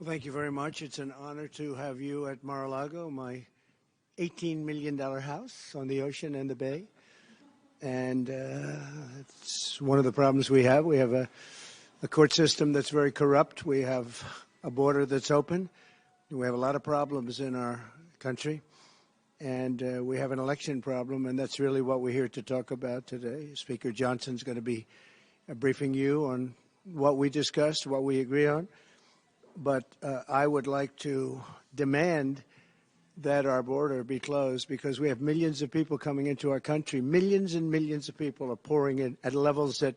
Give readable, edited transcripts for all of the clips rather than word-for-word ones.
Well, thank you very much. It's an honor to have you at Mar-a-Lago, my $18 million house on the ocean and the bay. And it's one of the problems we have. We have a court system that's very corrupt. We have a border that's open. We have a lot of problems in our country. And we have an election problem, and that's really what we're here to talk about today. Speaker Johnson's going to be briefing you on what we discussed, what we agree on. But I would like to demand that our border be closed because we have millions of people coming into our country. Millions and millions of people are pouring in at levels that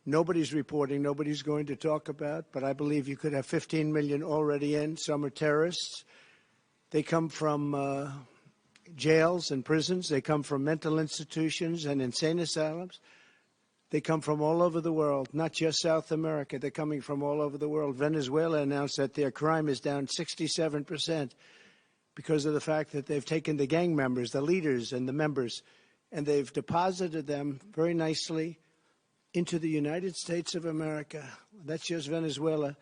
nobody's reporting, nobody's going to talk about. But I believe you could have 15 million already in. Some are terrorists. They come from jails and prisons. They come from mental institutions and insane asylums. They come from all over the world, not just South America. They're coming from all over the world. Venezuela announced that their crime is down 67% because of the fact that they've taken the gang members, the leaders and the members, and they've deposited them very nicely into the United States of America. That's just Venezuela.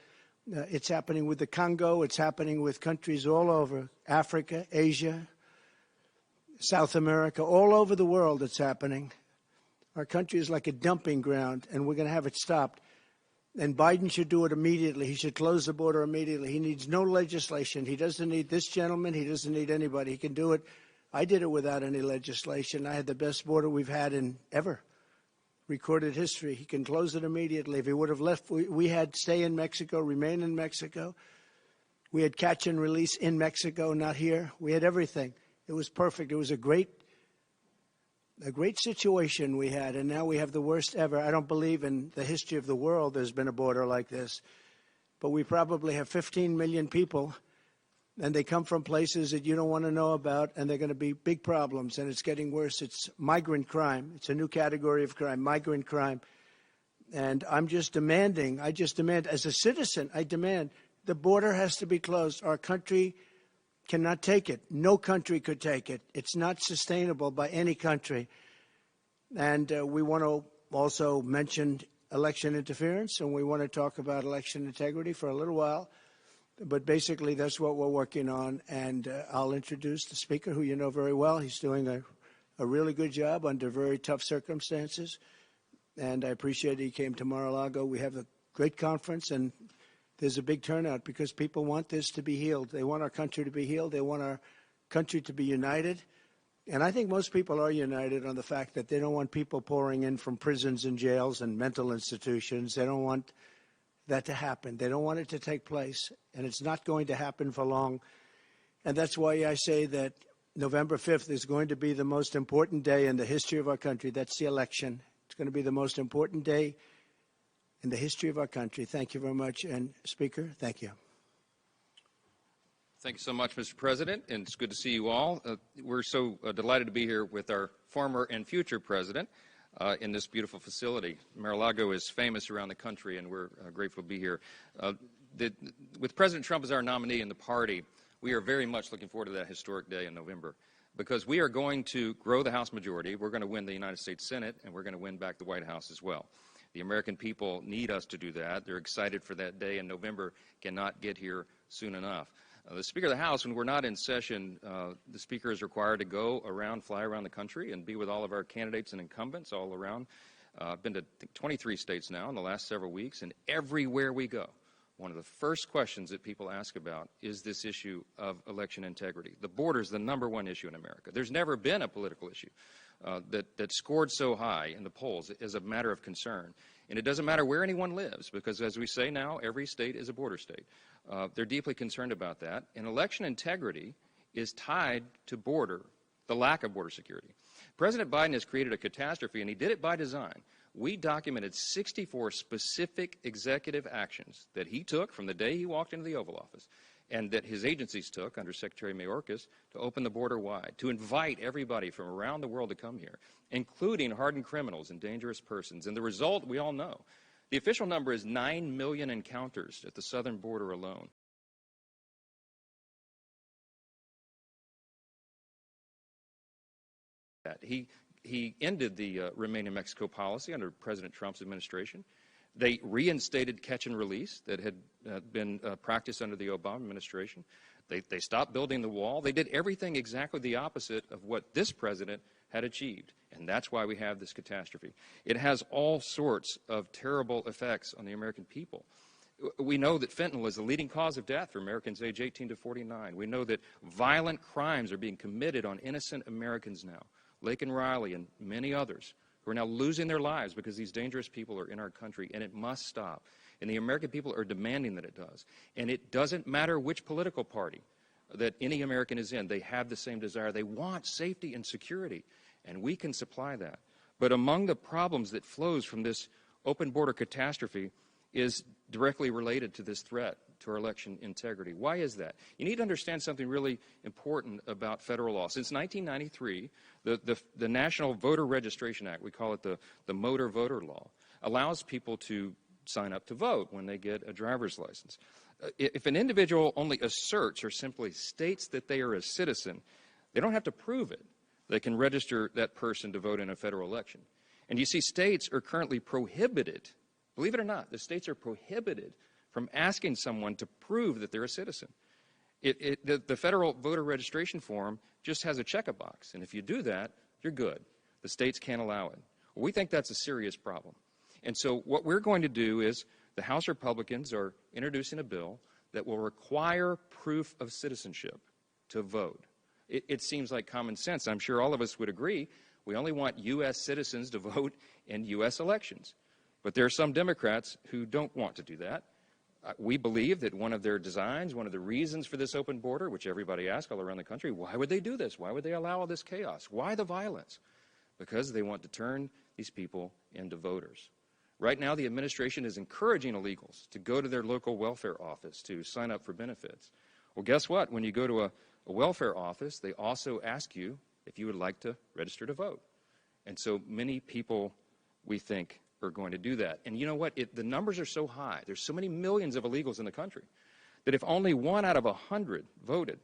It's happening with the Congo. It's happening with countries all over Africa, Asia, South America, all over the world it's happening. Our country is like a dumping ground, and we're going to have it stopped. And Biden should do it immediately. He should close the border immediately. He needs no legislation. He doesn't need this gentleman. He doesn't need anybody. He can do it. I did it without any legislation. I had the best border we've had in ever recorded history. He can close it immediately. If he would have left, we had stay in Mexico, remain in Mexico. We had catch and release in Mexico, not here. We had everything. It was perfect. It was a great situation we had, and now we have the worst ever. I don't believe in the history of the world there's been a border like this. But we probably have 15 million people, and they come from places that you don't want to know about, and they're going to be big problems, and it's getting worse. It's migrant crime. It's a new category of crime, migrant crime. And I just demand, as a citizen, I demand the border has to be closed. Our country cannot take it. No country could take it. It's not sustainable by any country. And we want to also mention election interference, and we want to talk about election integrity for a little while. But basically, that's what we're working on. And I'll introduce the speaker, who you know very well. He's doing a really good job under very tough circumstances. And I appreciate he came to Mar-a-Lago. We have a great conference, and there's a big turnout because people want this to be healed. They want our country to be healed. They want our country to be united. And I think most people are united on the fact that they don't want people pouring in from prisons and jails and mental institutions. They don't want that to happen. They don't want it to take place. And it's not going to happen for long. And that's why I say that November 5th is going to be the most important day in the history of our country. That's the election. It's going to be the most important day in the history of our country. Thank you very much. And Speaker, thank you. Thank you so much, Mr. President, and it's good to see you all. We're so delighted to be here with our former and future president in this beautiful facility. Mar-a-Lago is famous around the country, and we're grateful to be here. With President Trump as our nominee in the party, we are very much looking forward to that historic day in November, because we are going to grow the House majority, we're going to win the United States Senate, and we're going to win back the White House as well. The American people need us to do that. They're excited for that day, and November cannot get here soon enough. The Speaker of the House, when we're not in session, the Speaker is required to go around, fly around the country, and be with all of our candidates and incumbents all around. I've been to 23 states now in the last several weeks, and everywhere we go, one of the first questions that people ask about is this issue of election integrity. The border is the #1 issue in America. There's never been a political issue that scored so high in the polls as a matter of concern. And it doesn't matter where anyone lives, because as we say now, every state is a border state. They're deeply concerned about that. And election integrity is tied to the lack of border security. President Biden has created a catastrophe, and he did it by design. We documented 64 specific executive actions that he took from the day he walked into the Oval Office, and that his agencies took under Secretary Mayorkas to open the border wide, to invite everybody from around the world to come here, including hardened criminals and dangerous persons. And the result, we all know. The official number is 9 million encounters at the southern border alone. He ended the Remain in Mexico policy under President Trump's administration. They reinstated catch and release that had been practiced under the Obama administration. They stopped building the wall. They did everything exactly the opposite of what this president had achieved. And that's why we have this catastrophe. It has all sorts of terrible effects on the American people. We know that fentanyl is the leading cause of death for Americans age 18 to 49. We know that violent crimes are being committed on innocent Americans now. Laken Riley and many others who are now losing their lives because these dangerous people are in our country, and it must stop. And the American people are demanding that it does. And it doesn't matter which political party that any American is in. They have the same desire. They want safety and security, and we can supply that. But among the problems that flows from this open border catastrophe is directly related to this threat to our election integrity. Why is that? You need to understand something really important about federal law. Since 1993, the National Voter Registration Act, we call it the Motor Voter Law, allows people to sign up to vote when they get a driver's license. If an individual only asserts or simply states that they are a citizen, they don't have to prove it. They can register that person to vote in a federal election. And you see, states are currently prohibited, believe it or not, the states are prohibited from asking someone to prove that they're a citizen. The federal voter registration form just has a check-a-box, and if you do that, you're good. The states can't allow it. Well, we think that's a serious problem. And so what we're going to do is the House Republicans are introducing a bill that will require proof of citizenship to vote. It seems like common sense. I'm sure all of us would agree. We only want U.S. citizens to vote in U.S. elections. But there are some Democrats who don't want to do that. We believe that one of their designs, one of the reasons for this open border, which everybody asks all around the country, why would they do this? Why would they allow all this chaos? Why the violence? Because they want to turn these people into voters. Right now, the administration is encouraging illegals to go to their local welfare office to sign up for benefits. Well, guess what? When you go to a welfare office, they also ask you if you would like to register to vote. And so many people, we think, are going to do that. And you know what? The numbers are so high. There's so many millions of illegals in the country that if only 1 out of 100 voted,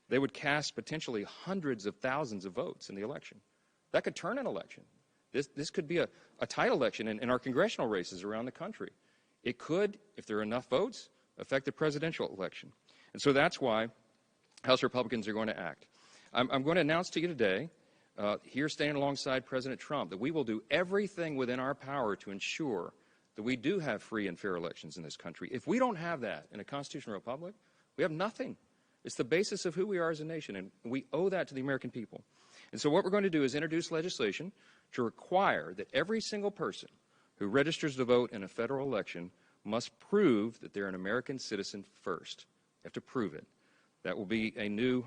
they would cast potentially hundreds of thousands of votes in the election. That could turn an election. This could be a tight election in our congressional races around the country. It could, if there are enough votes, affect the presidential election. And so that's why House Republicans are going to act. I'm going to announce to you today, here standing alongside President Trump, that we will do everything within our power to ensure that we do have free and fair elections in this country. If we don't have that in a constitutional republic, we have nothing. It's the basis of who we are as a nation, and we owe that to the American people. And so what we're going to do is introduce legislation to require that every single person who registers to vote in a federal election must prove that they're an American citizen first. They have to prove it. That will be a new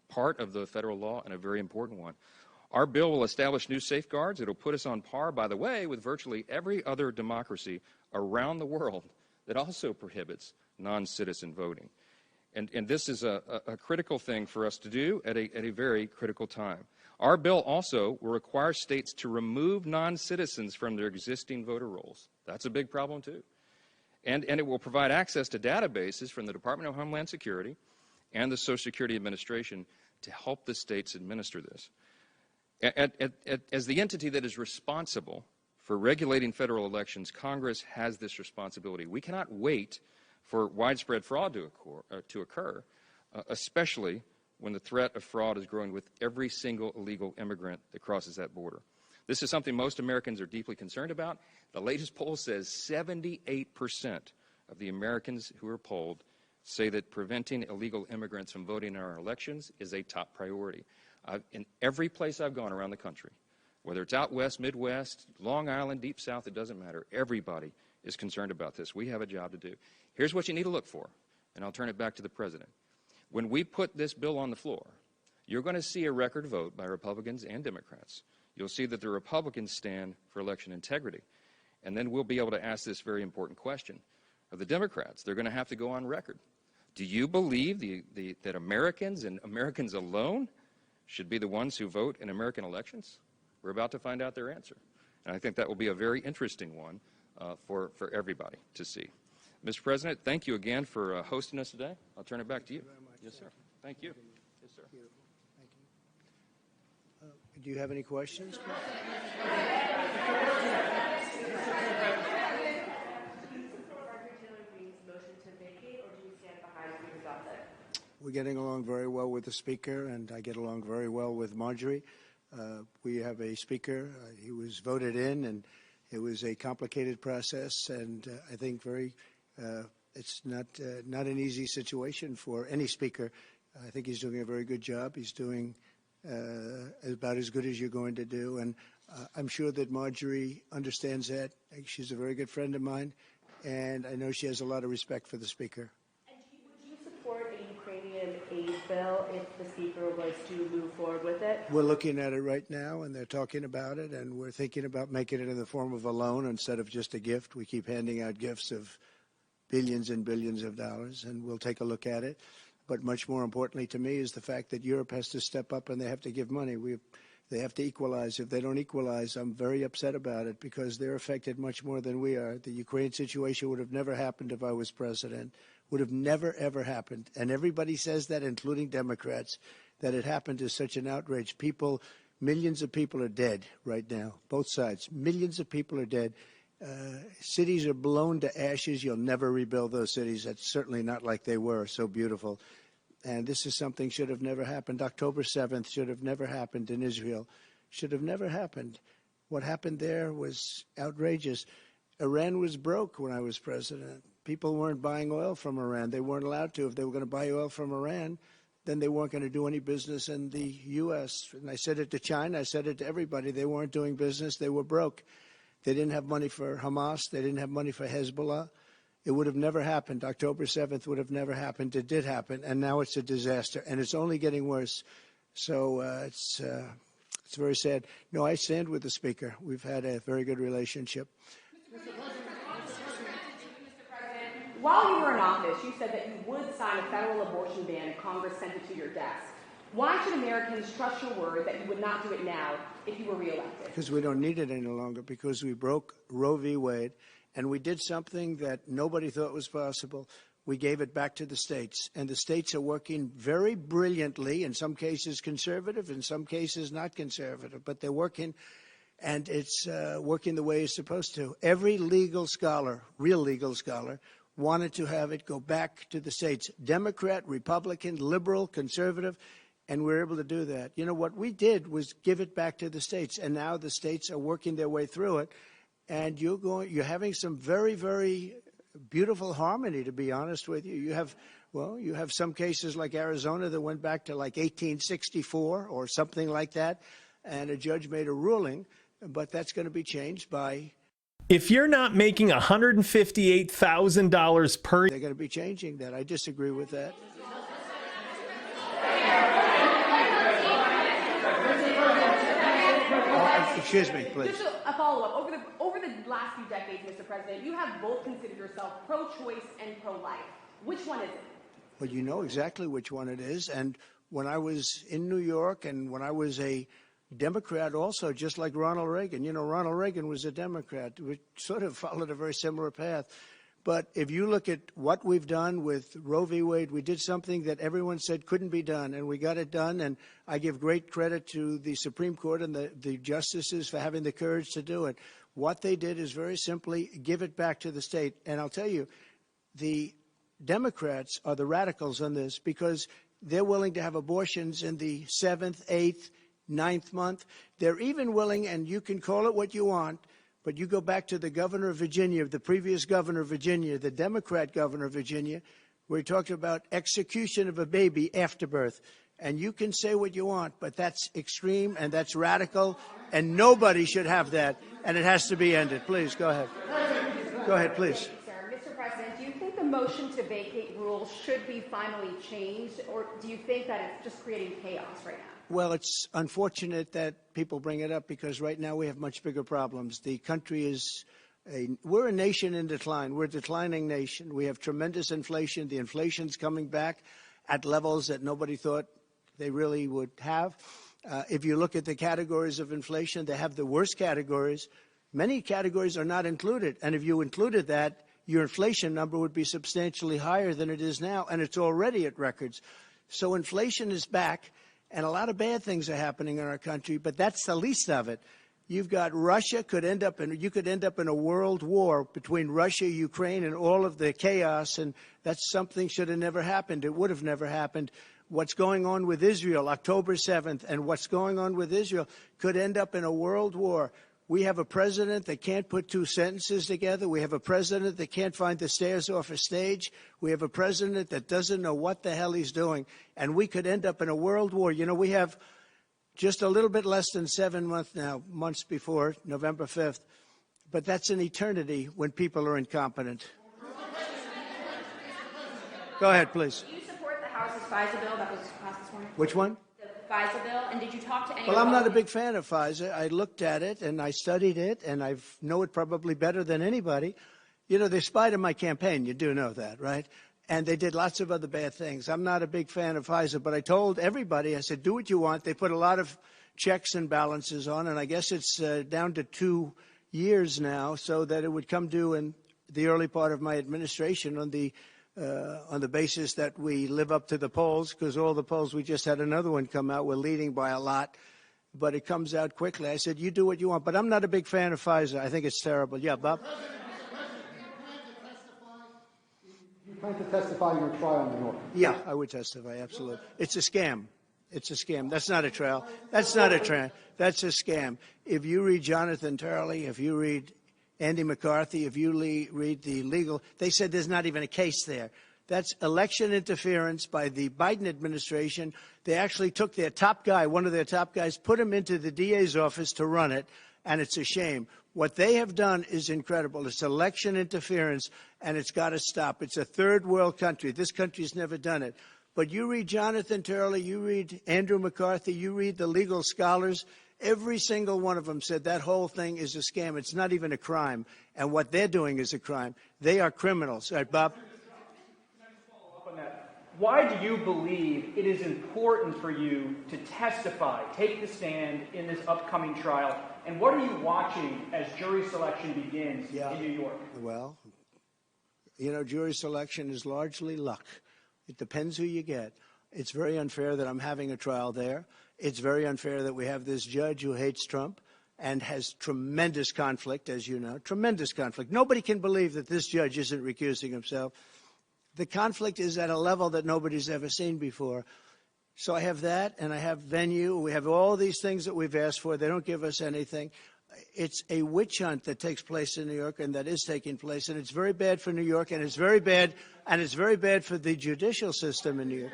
part of the federal law and a very important one. Our bill will establish new safeguards. It will put us on par, by the way, with virtually every other democracy around the world that also prohibits non-citizen voting. And this is a critical thing for us to do at a very critical time. Our bill also will require states to remove non-citizens from their existing voter rolls. That's a big problem, too. And it will provide access to databases from the Department of Homeland Security and the Social Security Administration to help the states administer this. As the entity that is responsible for regulating federal elections, Congress has this responsibility. We cannot wait for widespread fraud to occur, especially when the threat of fraud is growing with every single illegal immigrant that crosses that border. This is something most Americans are deeply concerned about. The latest poll says 78% of the Americans who are polled say that preventing illegal immigrants from voting in our elections is a top priority. In every place I've gone around the country, whether it's out west, Midwest, Long Island, Deep South, it doesn't matter. Everybody is concerned about this. We have a job to do. Here's what you need to look for, and I'll turn it back to the President. When we put this bill on the floor, you're going to see a record vote by Republicans and Democrats. You'll see that the Republicans stand for election integrity. And then we'll be able to ask this very important question of the Democrats. They're going to have to go on record. Do you believe that Americans and Americans alone should be the ones who vote in American elections? We're about to find out their answer. And I think that will be a very interesting one for everybody to see. Mr. President, thank you again for hosting us today. I'll turn it back to you. Thank you very much. Yes, sir. Thank you. Yes, sir. Beautiful. Thank you. Do you have any questions? we're getting along very well with the Speaker, and I get along very well with Marjorie. We have a Speaker. He was voted in, and it was a complicated process, and I think it's not an easy situation for any Speaker. I think he's doing a very good job. He's doing about as good as you're going to do, and I'm sure that Marjorie understands that. She's a very good friend of mine, and I know she has a lot of respect for the Speaker. Would you support a Ukrainian aid bill if the Speaker was to move forward with it? We're looking at it right now, and they're talking about it, and we're thinking about making it in the form of a loan instead of just a gift. We keep handing out gifts of billions and billions of dollars, and we'll take a look at it. But much more importantly to me is the fact that Europe has to step up and they have to give money. They have to equalize. If they don't equalize, I'm very upset about it because they're affected much more than we are. The Ukraine situation would have never happened if I was president. Would have never, ever happened. And everybody says that, including Democrats, that it happened is such an outrage. Millions of people are dead right now, both sides. Millions of people are dead. Cities are blown to ashes. You'll never rebuild those cities. That's certainly not like they were, so beautiful. And this is something should have never happened. October 7th should have never happened in Israel. Should have never happened. What happened there was outrageous. Iran was broke when I was president. People weren't buying oil from Iran. They weren't allowed to. If they were going to buy oil from Iran, then they weren't going to do any business in the U.S. And I said it to China. I said it to everybody. They weren't doing business. They were broke. They didn't have money for Hamas. They didn't have money for Hezbollah. It would have never happened. October 7th would have never happened. It did happen, and now it's a disaster, and it's only getting worse. So it's very sad. No, I stand with the Speaker. We've had a very good relationship. Mr. President, while you were in office, you said that you would sign a federal abortion ban if Congress sent it to your desk. Why should Americans trust your word that you would not do it now if you were reelected? Because we don't need it any longer, because we broke Roe v. Wade. And we did something that nobody thought was possible. We gave it back to the states. And the states are working very brilliantly, in some cases conservative, in some cases not conservative. But they're working, and it's working the way it's supposed to. Every legal scholar, real legal scholar, wanted to have it go back to the states. Democrat, Republican, liberal, conservative, and we're able to do that. You know, what we did was give it back to the states. And now the states are working their way through it. And you're having some very, very beautiful harmony, to be honest with you. You have some cases like Arizona that went back to like 1864 or something like that, and a judge made a ruling, but that's going to be changed by... If you're not making $158,000 per... They're going to be changing that. I disagree with that. Excuse me, please. Just a follow-up. Over the last few decades, Mr. President, you have both considered yourself pro-choice and pro-life. Which one is it? Well, you know exactly which one it is. And when I was in New York and when I was a Democrat also, just like Ronald Reagan, you know, Ronald Reagan was a Democrat. We sort of followed a very similar path. But if you look at what we've done with Roe v. Wade, we did something that everyone said couldn't be done, and we got it done. And I give great credit to the Supreme Court and the justices for having the courage to do it. What they did is very simply give it back to the state. And I'll tell you, the Democrats are the radicals on this because they're willing to have abortions in the 7th, 8th, 9th month. They're even willing, and you can call it what you want, but you go back to the governor of Virginia, the previous governor of Virginia, the Democrat governor of Virginia, where he talked about execution of a baby after birth. And you can say what you want, but that's extreme and that's radical, and nobody should have that, and it has to be ended. Please, go ahead. Go ahead, please. Mr. President, do you think the motion to vacate rules should be finally changed, or do you think that it's just creating chaos right now? Well, it's unfortunate that people bring it up because right now we have much bigger problems. The country is we're a nation in decline. We're a declining nation. We have tremendous inflation. The inflation's coming back at levels that nobody thought they really would have. If you look at the categories of inflation, they have the worst categories. Many categories are not included. And if you included that, your inflation number would be substantially higher than it is now, and it's already at records. So inflation is back. And a lot of bad things are happening in our country, but that's the least of it. You've got Russia you could end up in a world war between Russia, Ukraine, and all of the chaos, and that's something should have never happened. It would have never happened. What's going on with Israel, October 7th, and what's going on with Israel could end up in a world war. We have a president that can't put two sentences together. We have a president that can't find the stairs off a stage. We have a president that doesn't know what the hell he's doing, and we could end up in a world war. You know, we have just a little bit less than 7 months now, months before November 5th, but that's an eternity when people are incompetent. Go ahead, please. Do you support the House's FISA bill that was passed this morning? Which one? The FISA bill, and did you talk to any? Well, I'm not a big fan of FISA. I looked at it and I studied it, and I know it probably better than anybody. You know, they spied on my campaign. You do know that, right? And they did lots of other bad things. I'm not a big fan of FISA, but I told everybody, I said, do what you want. They put a lot of checks and balances on, and I guess it's down to 2 years now, so that it would come due in the early part of my administration on the basis that we live up to the polls, because all the polls, we just had another one come out, we're leading by a lot, but it comes out quickly. I said, you do what you want, but I'm not a big fan of FISA. I think it's terrible. Yeah, Bob? You plan to testify in your trial in New York? Yeah, I would testify, absolutely. It's a scam. It's a scam. That's not a trial. That's not a trial. That's a scam. If you read Jonathan Turley, if you read Andy McCarthy, if you read the legal, they said there's not even a case there. That's election interference by the Biden administration. They actually took their top guy, one of their top guys, put him into the DA's office to run it, and it's a shame. What they have done is incredible. It's election interference, and it's got to stop. It's a third world country. This country's never done it. But you read Jonathan Turley, you read Andrew McCarthy, you read the legal scholars, every single one of them said that whole thing is a scam. It's not even a crime. And what they're doing is a crime. They are criminals. All right, Bob? Why do you believe it is important for you to testify, take the stand in this upcoming trial? And what are you watching as jury selection begins in New York? Well, you know, jury selection is largely luck. It depends who you get. It's very unfair that I'm having a trial there. It's very unfair that we have this judge who hates Trump and has tremendous conflict, as you know, tremendous conflict. Nobody can believe that this judge isn't recusing himself. The conflict is at a level that nobody's ever seen before. So I have that, and I have venue. We have all these things that we've asked for. They don't give us anything. It's a witch hunt that takes place in New York, and that is taking place, and it's very bad for New York, and it's very bad, for the judicial system in New York.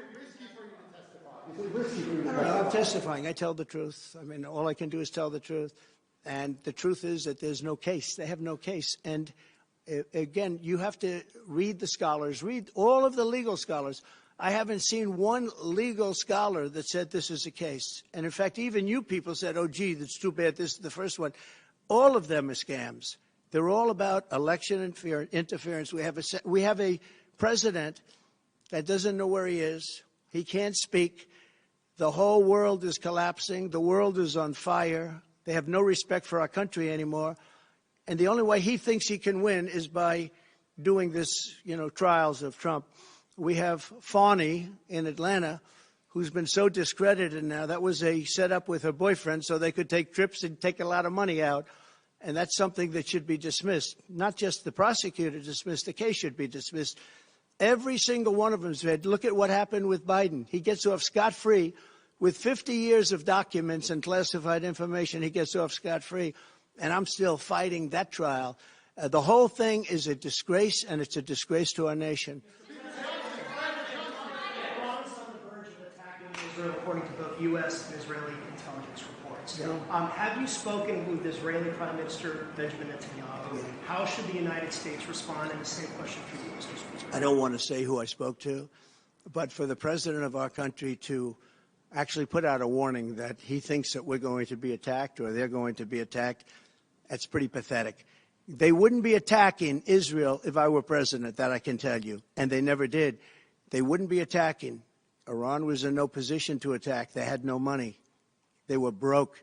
I'm testifying. I tell the truth. I mean, all I can do is tell the truth, and the truth is that there's no case. They have no case, and again, you have to read the scholars, read all of the legal scholars. I haven't seen one legal scholar that said this is a case. And in fact, even you people said, oh, gee, that's too bad. This is the first one. All of them are scams. They're all about election interference. We have a president that doesn't know where he is. He can't speak. The whole world is collapsing. The world is on fire. They have no respect for our country anymore. And the only way he thinks he can win is by doing this, you know, trials of Trump. We have Fawny in Atlanta, who's been so discredited now. That was a setup with her boyfriend so they could take trips and take a lot of money out. And that's something that should be dismissed. Not just the prosecutor dismissed, the case should be dismissed. Every single one of them said, look at what happened with Biden. He gets off scot-free. With 50 years of documents and classified information, he gets off scot-free. And I'm still fighting that trial. The whole thing is a disgrace, and it's a disgrace to our nation. Iran is on the verge of attacking Israel, according to both U.S. and Israeli intelligence reports. Yeah. Have you spoken with Israeli Prime Minister Benjamin Netanyahu? Yeah. How should the United States respond? And the same question for you, Mr. Speaker. I don't want to say who I spoke to, but for the president of our country to actually put out a warning that he thinks that we're going to be attacked or they're going to be attacked, that's pretty pathetic. They wouldn't be attacking Israel if I were president, that I can tell you, and they never did. They wouldn't be attacking. Iran was in no position to attack. They had no money. They were broke.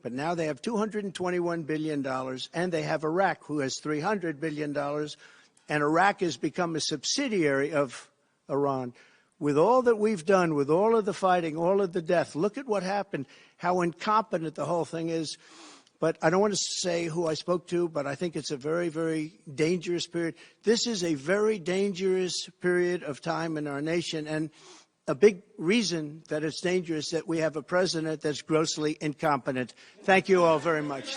But now they have $221 billion, and they have Iraq, who has $300 billion, and Iraq has become a subsidiary of Iran. With all that we've done, with all of the fighting, all of the death, look at what happened, how incompetent the whole thing is. But I don't want to say who I spoke to, but I think it's a very, very dangerous period. This is a very dangerous period of time in our nation, and a big reason that it's dangerous that we have a president that's grossly incompetent. Thank you all very much.